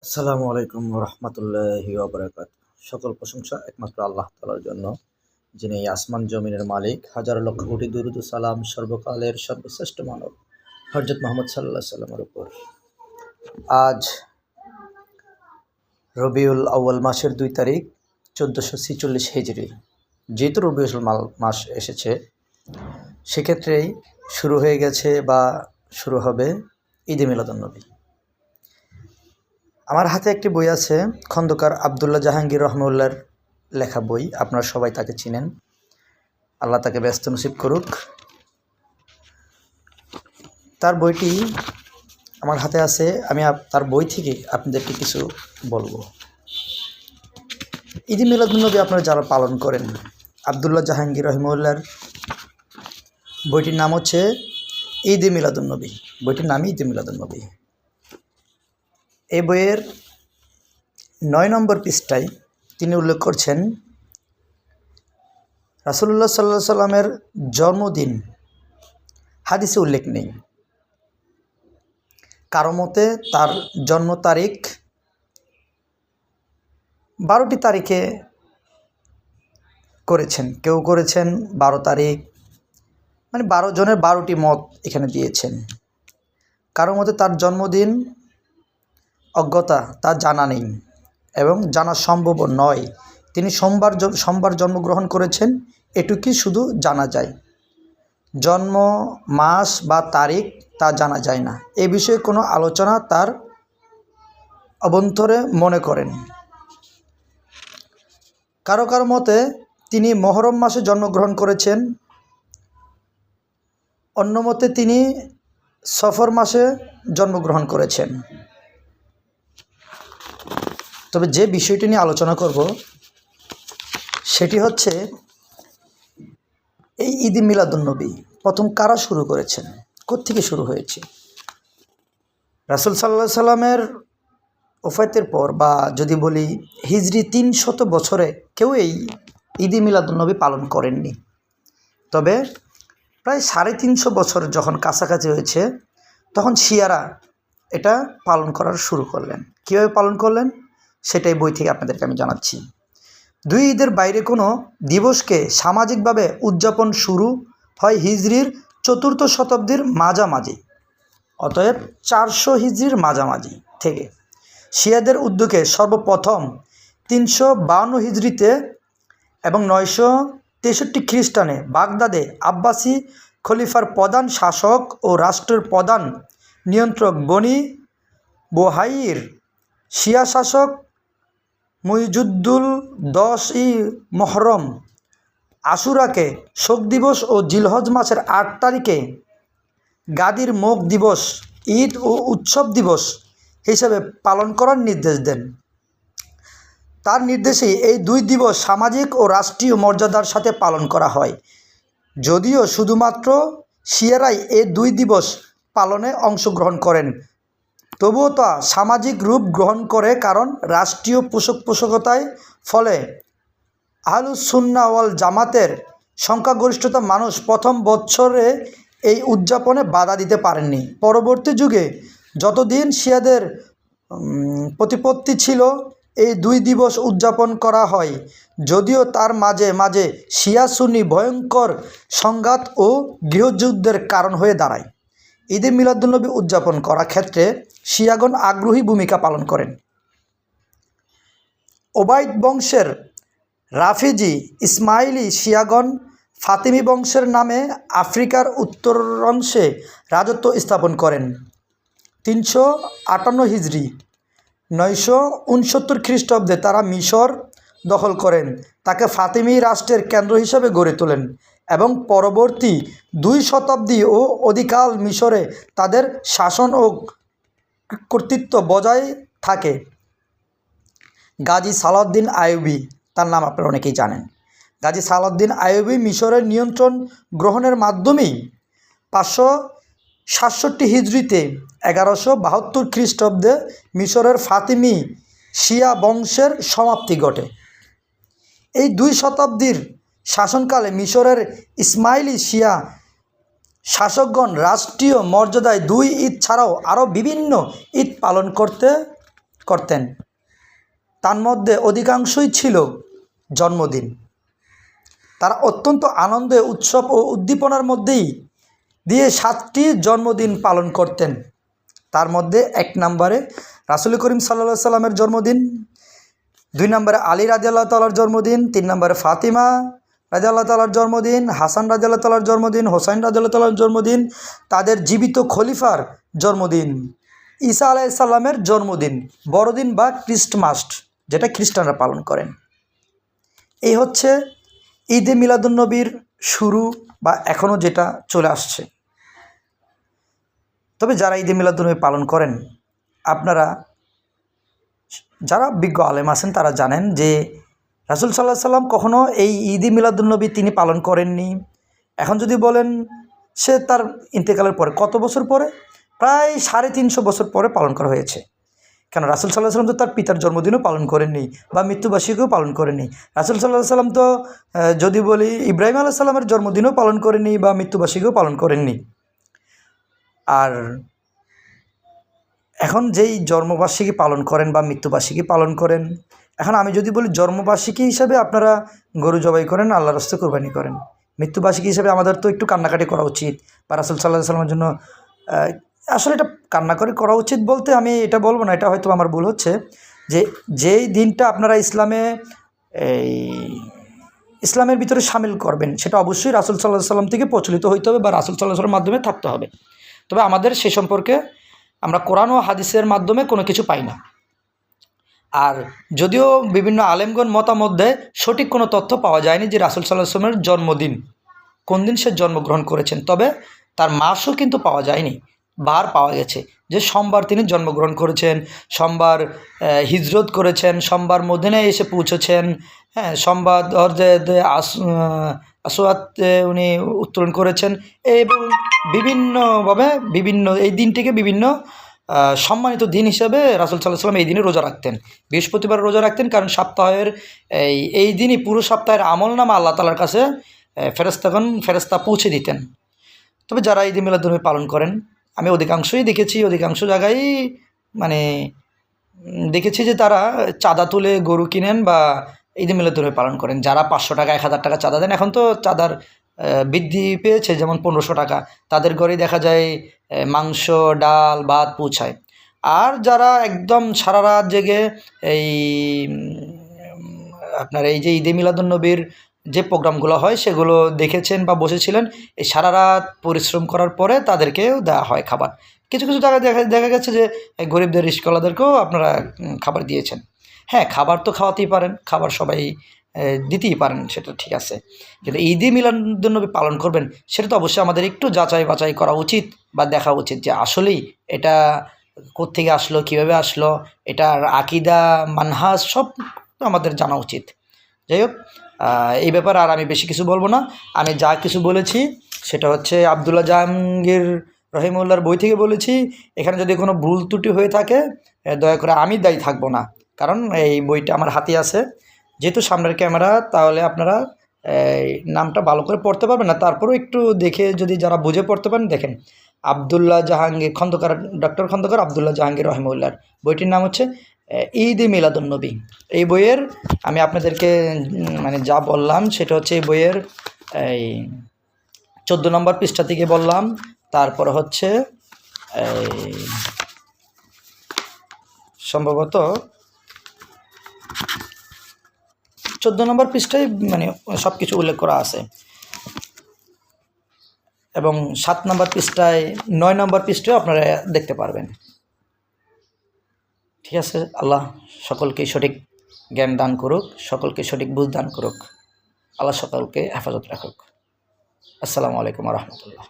আসসালামু আলাইকুম রহমতুল্লাহি ওয়াবারাকাতুহু। সকল প্রশংসা একমাত্র আল্লাহ তাআলার জন্য, যিনি এই আসমান জমিনের মালিক। হাজার লক্ষ কোটি দুরূদ ও সালাম সর্বকালের সর্বশ্রেষ্ঠ মানব হযরত মুহাম্মদ সাল্লাল্লাহু আলাইহি সাল্লামের উপর। আজ রবিউল আউয়াল মাসের ২ তারিখ ১৪৪৬ হিজরি। যেহেতু রবিউল মাস এসেছে, সেক্ষেত্রেই শুরু হয়ে গেছে বা শুরু হবে ঈদে মিলাদুন্নবী। আমার হাতে একটি বই আছে, খন্দকার আবদুল্লাহ জাহাঙ্গীর রহমাউল্লাহর লেখা বই। আপনারা সবাই তাকে চিনেন, আল্লাহ তাকে ব্যস্ত নসিব করুক। তার বইটি আমার হাতে আছে, আমি তার বই থেকে আপনাদেরকে কিছু বলবো। ঈদে মিলাদুন্নবী আপনারা যারা পালন করেন, আবদুল্লাহ জাহাঙ্গীর রহমাউল্লাহর বইটির নাম হচ্ছে ঈদে মিলাদুন্নবী। বইটির নামই ঈদে মিলাদুন্নবী। এই বইয়ের ৯ নম্বর পৃষ্ঠায় তিনি উল্লেখ করছেন, রাসূলুল্লাহ সাল্লাল্লাহু আলাইহি সাল্লামের জন্মদিন হাদিসে উল্লেখ নেই। কারো মতে তার জন্ম তারিখ ১২টি তারিখে করেছেন, কেউ করেছেন ১২ তারিখ, মানে ১২ জনের ১২টি মত এখানে দিয়েছেন। কারো মতে তার জন্মদিন অজ্ঞতা, তা জানা নেই এবং জানা সম্ভব নয়। তিনি সোমবার জন্মগ্রহণ করেছেন, এটুকুই শুধু জানা যায়। জন্ম মাস বা তারিখ তা জানা যায় না। এ বিষয়ে কোনো আলোচনা তার অভ্যন্তরে মনে করেন। কারো কারো মতে তিনি মুহররম মাসে জন্মগ্রহণ করেছেন, অন্য মতে তিনি সফর মাসে জন্মগ্রহণ করেছেন। তবে যে বিষয়টি নিয়ে আলোচনা করব সেটি হচ্ছে এই ঈদে মিলাদুন্নবী প্রথম কারা শুরু করেছেন, কোত্থেকে শুরু হয়েছে। রাসূল সাল্লাল্লাহু আলাইহি সাল্লামের ওফাতের পর, বা যদি বলি হিজরি ৩০০ বছরে কেউ এই ঈদে মিলাদুন্নবী পালন করেননি। তবে প্রায় ৩৫০ বছর যখন কাছাকাছি হয়েছে, তখন শিয়ারা এটা পালন করার শুরু করলেন। কীভাবে পালন করলেন সেটাই বই থেকে আপনাদেরকে আমি জানাচ্ছি। দুই ঈদের বাইরে কোনো দিবসকে সামাজিকভাবে উদযাপন শুরু হয় হিজরির ৪র্থ শতাব্দীর মাঝামাঝি, অতএব ৪০০ হিজরির মাঝামাঝি থেকে। শিয়াদের উদ্যোগে সর্বপ্রথম ৩৫২ হিজরিতে এবং ৯৬৩ খ্রিস্টানে বাগদাদে আব্বাসি খলিফার প্রধান শাসক ও রাষ্ট্রের প্রধান নিয়ন্ত্রক বনি বুহাইর শিয়া শাসক মুইজুদ্দুল ১০ই মুহররম আশুরাকে শোক দিবস ও জিলহজ মাসের ৮ তারিখে গাদির মোক দিবস, ঈদ ও উৎসব দিবস হিসেবে পালন করার নির্দেশ দেন। তার নির্দেশে এই দুই দিবস সামাজিক ও রাষ্ট্রীয় মর্যাদার সাথে পালন করা হয়। যদিও শুধুমাত্র শিয়ারাই এই দুই দিবস পালনে অংশগ্রহণ করেন, তবুও তা সামাজিক রূপ গ্রহণ করে, কারণ রাষ্ট্রীয় পোশাকতায় ফলে আহলুস সুন্নাহ ওয়াল জামাতের সংখ্যাগরিষ্ঠতা মানুষ প্রথম বৎসরে এই উদযাপনে বাধা দিতে পারেননি। পরবর্তী যুগে যতদিন শিয়াদের প্রতিপত্তি ছিল, এই দুই দিবস উদযাপন করা হয়, যদিও তার মাঝে মাঝে শিয়া সুন্নি ভয়ঙ্কর সংঘাত ও গৃহযুদ্ধের কারণ হয়ে দাঁড়ায়। ঈদে মিলাদুন্নবী উদযাপন করার ক্ষেত্রে শিয়াগণ আগ্রহী ভূমিকা পালন করেন। ওবাইদ বংশের রাফিজি ইসমাইলি শিয়াগণ ফাতিমি বংশের নামে আফ্রিকার উত্তরাংশে রাজত্ব স্থাপন করেন। ৩৫৮ হিজরি ৯৬৯ খ্রিস্টাব্দে তারা মিশর দখল করেন, তাকে ফাতিমি রাষ্ট্রের কেন্দ্র হিসেবে গড়ে তোলেন এবং পরবর্তী ২ শতাব্দী ও অধিককাল মিশরে তাদের শাসন ও কর্তৃত্ব বজায় থাকে। গাজী সালাউদ্দিন আইয়ুবী, তার নাম আপনারা অনেকেই জানেন। গাজী সালাউদ্দিন আইয়ুবী মিশরের নিয়ন্ত্রণ গ্রহণের মাধ্যমেই ৫৬৭ হিজরিতে ১১৭২ খ্রিস্টাব্দে মিশরের ফাতিমি শিয়া বংশের সমাপ্তি ঘটে। এই ২ শতাব্দীর শাসনকালে মিশরের ইসমাইলি শিয়া শাসকগণ রাষ্ট্রীয় মর্যাদায় ২ ঈদ ছাড়াও আরও বিভিন্ন ঈদ পালন করতে করতেন, তার মধ্যে অধিকাংশই ছিল জন্মদিন। তারা অত্যন্ত আনন্দে, উৎসব ও উদ্দীপনার মধ্যেই দিয়ে 7টি জন্মদিন পালন করতেন। তার মধ্যে 1 নম্বরে রাসূল করিম সাল্লাল্লাহু আলাইহি সাল্লামের জন্মদিন, 2 নম্বরে আলী রাদিয়াল্লাহু তাআলার জন্মদিন, 3 নম্বরে ফাতিমা রাদিয়াল্লাহু তাআলার জন্মদিন, হাসান রাদিয়াল্লাহু তাআলার জন্মদিন, হোসাইন রাদিয়াল্লাহু তাআলার জন্মদিন, তাদের জীবিত খলিফার জন্মদিন, ঈসা আলাইহিস সালামের জন্মদিন, বড়দিন বা ক্রিস্টমাস, যেটা খ্রিস্টানরা পালন করেন। এই হচ্ছে ঈদে মিলাদুন্নবীর শুরু বা এখনও যেটা চলে আসছে। তবে যারা ঈদে মিলাদুন্নবী পালন করেন, আপনারা যারা বিজ্ঞ আলেম আছেন তারা জানেন যে রাসূল সাল্লাল্লাহু আলাইহি সাল্লাম কখনও এই ঈদে মিলাদুন্নবী তিনি পালন করেননি। এখন যদি বলেন সে তার ইন্তেকালের পরে কত বছর পরে, প্রায় 350 বছর পরে পালন করা হয়েছে। কেন রাসূল সাল্লাল্লাহু আলাইহি সাল্লাম তো তার পিতার জন্মদিনও পালন করেননি বা মৃত্যুবার্ষিকীও পালন করেননি। রাসূল সাল্লাল্লাহু আলাইহি সাল্লাম তো যদি বলি ইব্রাহিম আলাইহিস সালামের জন্মদিনও পালন করেননি বা মৃত্যুবার্ষিকীও পালন করেননি। আর এখন যেই জন্মবার্ষিকী পালন করেন বা মৃত্যুবার্ষিকী পালন করেন, এখন আমি যদি বলি জন্মবার্ষিকী হিসাবে আপনারা গরু জবাই করেন, আল্লাহর রাস্তায় কোরবানি করেন। মৃত্যুবার্ষিকী হিসাবে আমাদের তো একটু কান্নাকাটি করা উচিত, বা রাসূল সাল্লাল্লাহু আলাইহি সাল্লামের জন্য আসলে এটা কান্নাকাটি করা উচিত বলতে আমি এটা বলবো না, এটা হয়তো আমার ভুল হচ্ছে, যে যেই দিনটা আপনারা ইসলামের ভিতরে শামিল করবেন সেটা অবশ্যই রাসূল সাল্লাল্লাহু আলাইহি সাল্লাম থেকে প্রচলিত হইতে হবে বা রাসূল সাল্লাল্লাহু আলাইহি সাল্লামের মাধ্যমে থাকতে হবে। তবে আমাদের সে সম্পর্কে আমরা কোরআন ও হাদিসের মাধ্যমে কোনো কিছু পাই না। আর যদিও বিভিন্ন আলেমগণ মতামত দেয়, সঠিক কোনো তথ্য পাওয়া যায়নি যে রাসূল সাল্লাল্লাহু আলাইহি সাল্লামের জন্মদিন কোন দিন সে জন্মগ্রহণ করেছেন। তবে তার মাসও কিন্তু পাওয়া যায়নি, বার পাওয়া গেছে যে সোমবার তিনি জন্মগ্রহণ করেছেন, সোমবার হিজরত করেছেন, সোমবার মদিনায় এসে পৌঁছেছেন, হ্যাঁ, সোমবার আসওয়াতে উনি উত্তোলন করেছেন, এবং বিভিন্নভাবে বিভিন্ন এই দিনটিকে বিভিন্ন সম্মানিত দিন হিসাবে রাসূল সাল্লাল্লাহু আলাইহি সাল্লাম এই দিনে রোজা রাখতেন। বৃহস্পতিবার রোজা রাখতেন, কারণ সপ্তাহের এই দিনই পুরো সপ্তাহের আমলনামা আল্লাহ তাআলার কাছে ফেরেশতা পৌঁছে দিতেন। তবে যারা ঈদে মিলাদুন্নবী পালন করেন, আমি অধিকাংশই দেখেছি, অধিকাংশ জায়গায় মানে দেখেছি যে তারা চাঁদা তুলে গরু কিনেন বা ঈদে মিলাদুন্নবী পালন করেন। যারা 500 টাকা 1000 টাকা চাঁদা দেন, এখন তো চাঁদার বৃদ্ধি পেয়েছে, যেমন 1500 টাকা, তাদের ঘরেই দেখা যায় মাংস, ডাল, ভাত পৌঁছায়। আর যারা একদম সারা রাত জেগে এই আপনার এই যে ঈদে মিলাদুন্নবীর যে প্রোগ্রামগুলো হয় সেগুলো দেখেছেন বা বসেছিলেন, এই সারা রাত পরিশ্রম করার পরে তাদেরকেও দেওয়া হয় খাবার। কিছু কিছু জায়গায় দেখা গেছে যে গরিবদের, রিস্কওয়ালাদেরকেও আপনারা খাবার দিয়েছেন। হ্যাঁ, খাবার তো খাওয়াতেই পারেন, খাবার সবাই দিতেই পারেন, সেটা ঠিক আছে। কিন্তু ঈদে মিলাদুন্নবী পালন করবেন সেটা তো অবশ্যই আমাদের একটু যাচাই বাছাই করা উচিত বা দেখা উচিত যে আসলেই এটা কোত্থেকে আসলো, কীভাবে আসলো, এটার আকীদা, মানহাজ সব আমাদের জানা উচিত। যাই হোক, এই ব্যাপারে আর আমি বেশি কিছু বলবো না। আমি যা কিছু বলেছি সেটা হচ্ছে আব্দুল্লাহ জাহাঙ্গীর রহিমউল্লাহর বই থেকে বলেছি। এখানে যদি কোনো ভুল ত্রুটি হয়ে থাকে দয়া করে আমি দায়ী থাকবো না, কারণ এই বইটা আমার হাতে আছে। যেহেতু সামনের ক্যামেরা, তাহলে আপনারা নামটা ভালো করে পড়তে পারবেন না, তারপরেও একটু দেখে যদি যারা বুঝে পড়তে পারেন দেখেন। আব্দুল্লাহ জাহাঙ্গীর খন্দকার, ডক্টর খন্দকার আব্দুল্লাহ জাহাঙ্গীর রহিমউল্লাহর বইটির নাম হচ্ছে ঈদে মিলাদুন্নবী। এই বইয়ের আমি আপনাদেরকে মানে যা বললাম সেটা হচ্ছে এই বইয়ের 14 নম্বর পৃষ্ঠা থেকে বললাম। তারপর হচ্ছে সম্ভবত 14 নম্বর পৃষ্ঠায় মানে সব কিছু উল্লেখ করা আছে, এবং 7 নম্বর পৃষ্ঠায়, 9 নম্বর পৃষ্ঠায় আপনারা দেখতে পারবেন। ঠিক আছে, আল্লাহ সকলকে সঠিক জ্ঞান দান করুক, সকলকে সঠিক বুঝ দান করুক, আল্লাহ সকলকে হেফাজত রাখুক। আসসালামু আলাইকুম ওয়া রাহমাতুল্লাহ।